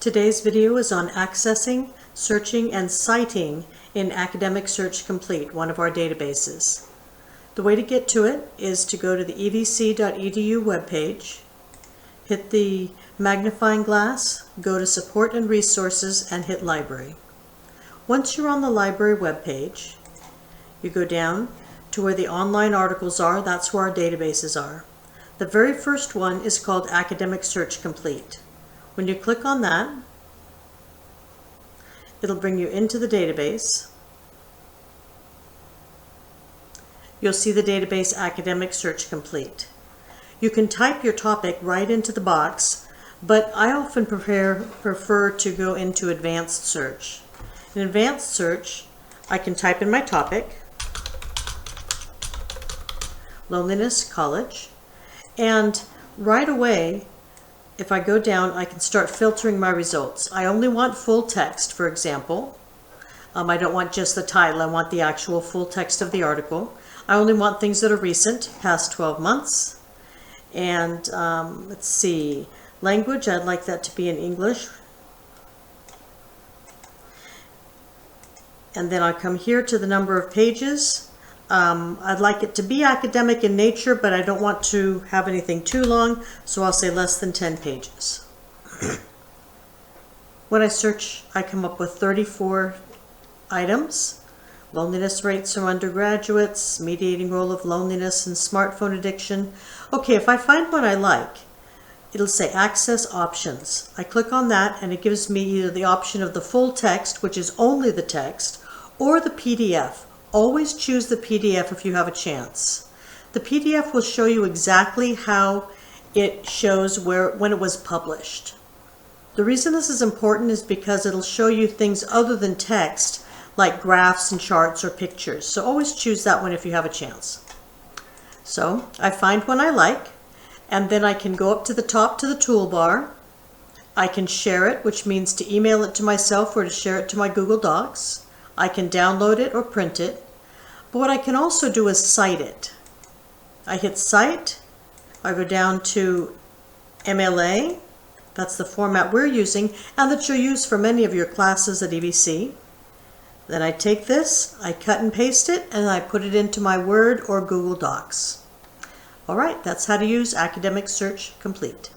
Today's video is on accessing, searching, and citing in Academic Search Complete, one of our databases. The way to get to it is to go to the evc.edu webpage, hit the magnifying glass, go to Support and Resources, and hit Library. Once you're on the library webpage, you go down to where the online articles are. That's where our databases are. The very first one is called Academic Search Complete. When you click on that, it'll bring you into the database. You'll see the database Academic Search Complete. You can type your topic right into the box, but I often prefer to go into Advanced Search. In Advanced Search, I can type in my topic, Loneliness College, and right away, if I go down, I can start filtering my results. I only want full text, for example. I don't want just the title. I want the actual full text of the article. I only want things that are recent, past 12 months. And let's see, language, I'd like that to be in English. And then I come here to the number of pages. I'd like it to be academic in nature, but I don't want to have anything too long, so I'll say less than 10 pages. When I search, I come up with 34 items. Loneliness rates for undergraduates, mediating role of loneliness and smartphone addiction. Okay, if I find one I like, it'll say Access Options. I click on that and it gives me either the option of the full text, which is only the text, or the PDF. Always choose the PDF if you have a chance. The PDF will show you exactly how it shows when it was published. The reason this is important is because it'll show you things other than text, like graphs and charts or pictures. So always choose that one if you have a chance. So I find one I like, and then I can go up to the top to the toolbar. I can share it, which means to email it to myself or to share it to my Google Docs. I can download it or print it. But what I can also do is cite it. I hit Cite. I go down to MLA. That's the format we're using and that you'll use for many of your classes at EVC. Then I take this, I cut and paste it, and I put it into my Word or Google Docs. All right, that's how to use Academic Search Complete.